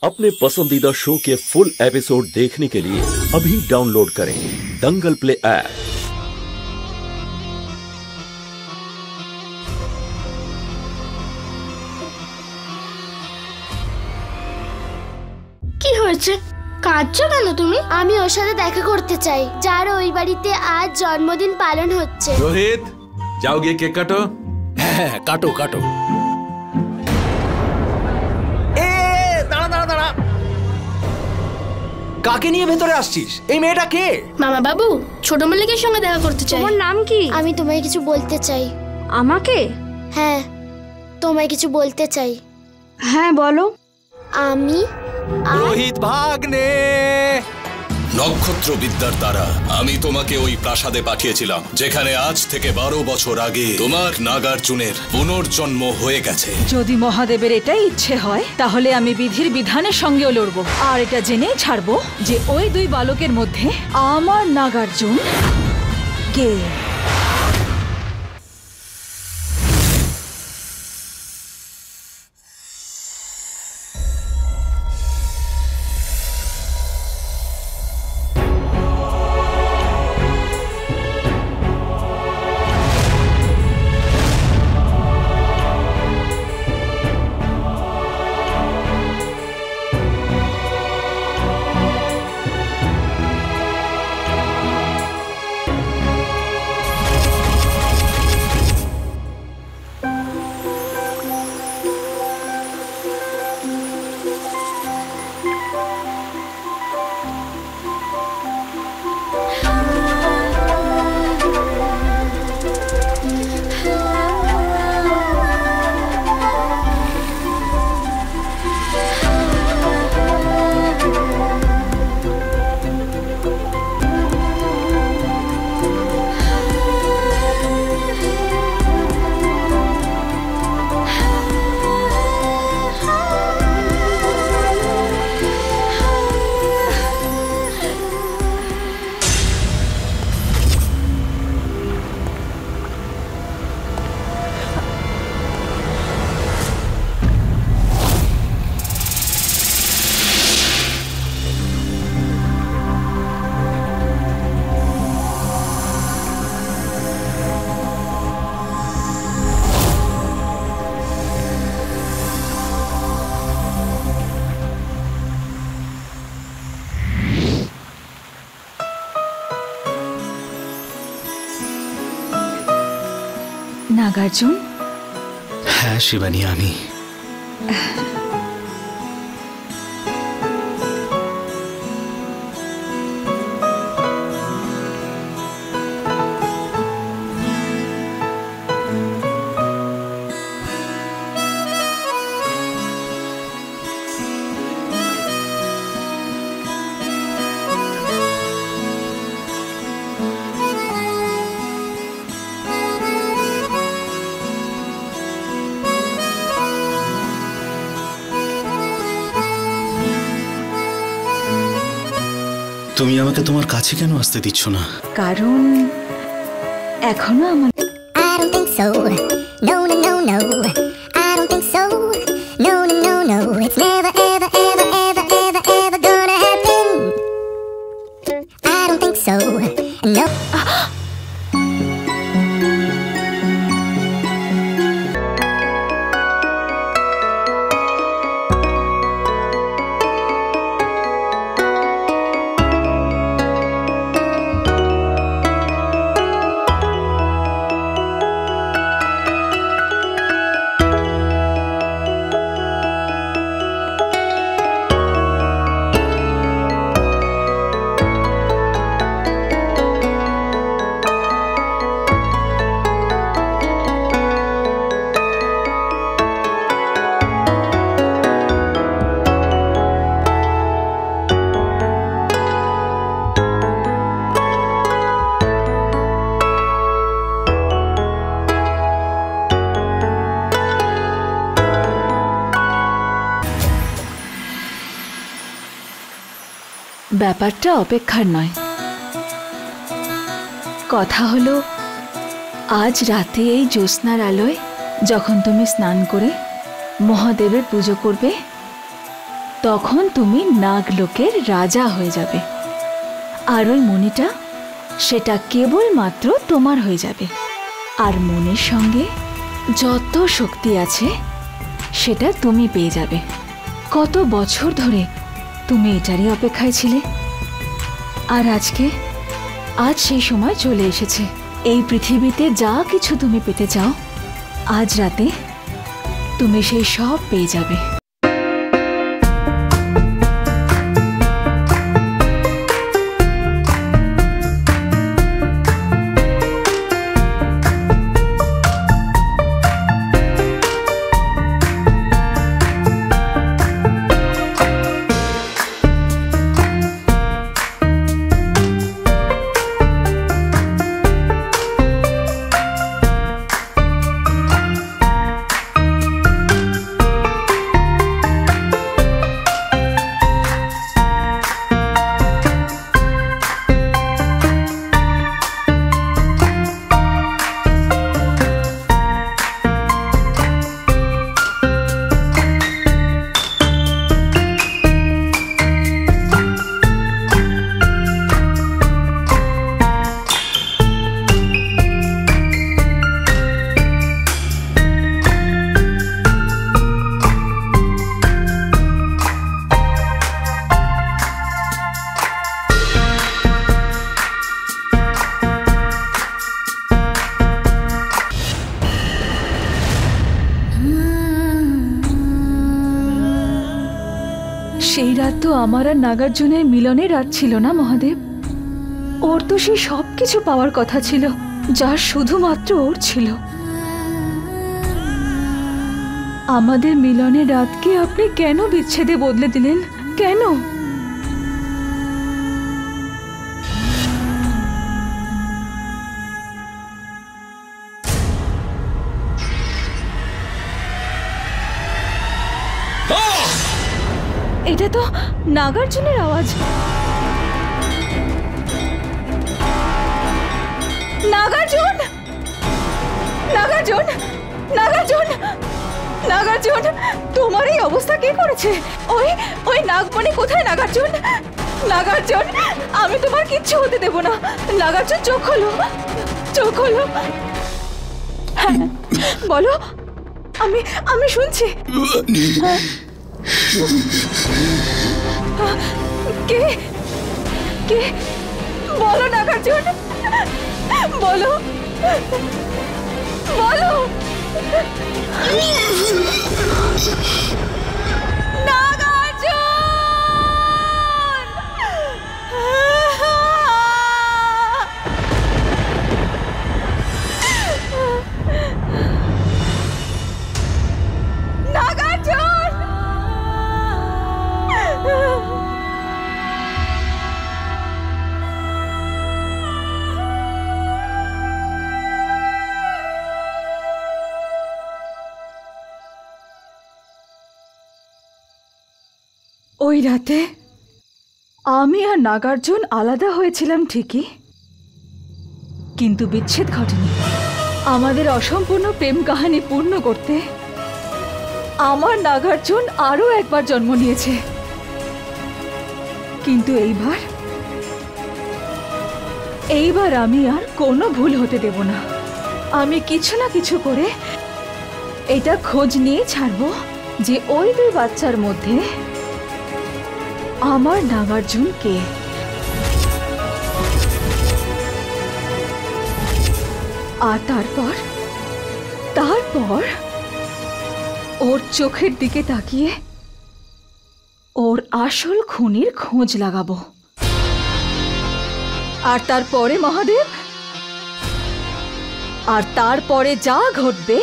अपने पसंदीदा शो के फुल एपिसोड देखने के लिए अभी डाउनलोड करें दंगल प्ले ऐप। কি হয়েছে? কাঁদছো কেন তুমি? আমি ওর সাথে দেখা করতে চাই, যার ওই বাড়িতে আজ জন্মদিন পালন হচ্ছে। রোহিত, যাও গিয়ে কেক কাটো। হ্যাঁ, কাটো কাটো। দাঁড়া, কাকে নিয়ে ভেতরে আসছিস? এই মেয়েটা কে? মামা বাবু, ছোট মালিকের সঙ্গে দেখা করতে চাই। তোমার নাম কি? আমি তোমায় কিছু বলতে চাই। আমাকে? হ্যাঁ, তোমায় কিছু বলতে চাই। হ্যাঁ বলো। আমি রোহিত ভাগ্নে। নক্ষত্র বিদ্যার দ্বারা আমি তোমাকে ওই প্রাসাদে পাঠিয়েছিলাম, যেখানে আজ থেকে 12 বছর আগে তোমার নাগার্জুনের পুনর্জন্ম হয়ে গেছে। যদি মহাদেবের এটাই ইচ্ছে হয়, তাহলে আমি বিধির বিধানের সঙ্গেও লড়বো, আর এটা জেনেই ছাড়বো যে ওই দুই বালকের মধ্যে আমার নাগার্জুন কে। নাগার্জুন? হ্যাঁ শিবানী, আমি। তুমি আমাকে তোমার কাছে কেন আসতে দিচ্ছ না? কারণ এখনো আমার I don't think so. No, no, no, no. I don't think so. No, no, no, no. It's never, ever, ever, ever, ever, ever gonna happen. I don't think so. No. ব্যাপারটা অপেক্ষার নয়। কথা হলো, আজ রাতে এই জ্যোৎস্নার আলোয় যখন তুমি স্নান করে মহাদেবের পুজো করবে, তখন তুমি নাগলোকের রাজা হয়ে যাবে। আর ওই মণিটা, সেটা কেবলমাত্র তোমার হয়ে যাবে। আর মনের সঙ্গে যত শক্তি আছে সেটা তুমি পেয়ে যাবে। কত বছর ধরে তুমি এটারই অপেক্ষায় ছিলে, আর আজ সেই সময় চলে এসেছে। এই পৃথিবীতে যা কিছু তুমি পেতে চাও, আজ রাতে তুমি সেই সব পেয়ে যাবে। সেই রাত তো আমার আর নাগার্জুনের মিলনের রাত ছিল না মহাদেব। ওর তো সেই সব কিছু পাওয়ার কথা ছিল যা শুধুমাত্র ওর ছিল। আমাদের মিলনের রাতকে আপনি কেন বিচ্ছেদে বদলে দিলেন? কেন? এটা তো নাগার্জুনের আওয়াজ। নাগার্জুন, নাগার্জুন, নাগার্জুন, নাগার্জুন, তোমার এই অবস্থা কে করেছে? ওই নাগমণি কোথায় নাগার্জুন? নাগার্জুন, আমি তোমার কিচ্ছু হতে দেব না। নাগার্জুন, চোখ খোলো, চোখ খোলো। হ্যাঁ বলো, আমি শুনছি। কে কে বলো নাগার্জুন, বলো বলো। ওই রাতে আমি আর নাগার্জুন আলাদা হয়েছিলাম ঠিকই, কিন্তু বিচ্ছেদ ঘটেনি। আমাদের অসম্পূর্ণ প্রেম কাহিনী পূর্ণ করতে আমার নাগার্জুন আরো একবার জন্ম নিয়েছে। কিন্তু এইবার আমি আর কোনো ভুল হতে দেব না। আমি কিছু না কিছু করে এটা খোঁজ নিয়ে ছাড়বো যে ওই দুই বাচ্চার মধ্যে আমার নাগার্জুন কে। আর তারপর ওর চোখের দিকে তাকিয়ে ওর আসল খুনির খোঁজ লাগাবো। আর তারপরে মহাদেব, আর তারপরে যা ঘটবে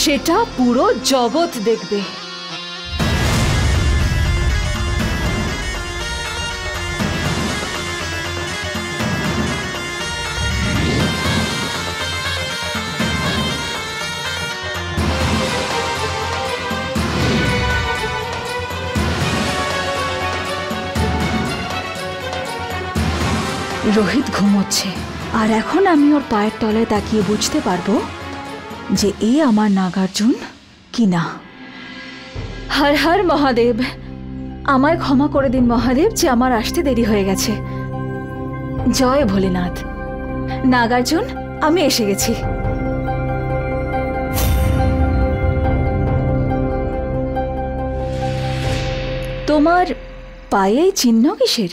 সেটা পুরো জগৎ দেখবে। রোহিত ঘুমোচ্ছে, আর এখন আমি ওর পায়ের তলায় তাকিয়ে বুঝতে পারবো যে এ আমার নাগার্জুন কিনা। হর হর মহাদেব, আমায় ক্ষমা করে দিন মহাদেব যে আমার আসতে দেরি হয়ে গেছে। জয় ভোলেনাথ। নাগার্জুন, আমি এসে গেছি। তোমার পায়ে এই চিহ্ন কিসের?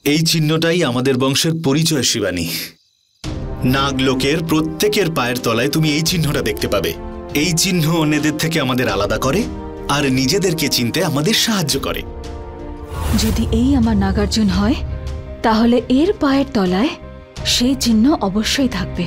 এই চিহ্নটাই আমাদের বংশের পরিচয় শিবানী। নাগলোকের প্রত্যেকের পায়ের তলায় তুমি এই চিহ্নটা দেখতে পাবে। এই চিহ্ন অন্যদের থেকে আমাদের আলাদা করে আর নিজেদেরকে চিনতে আমাদের সাহায্য করে। যদি এই আমার নাগার্জুন হয়, তাহলে এর পায়ের তলায় সেই চিহ্ন অবশ্যই থাকবে।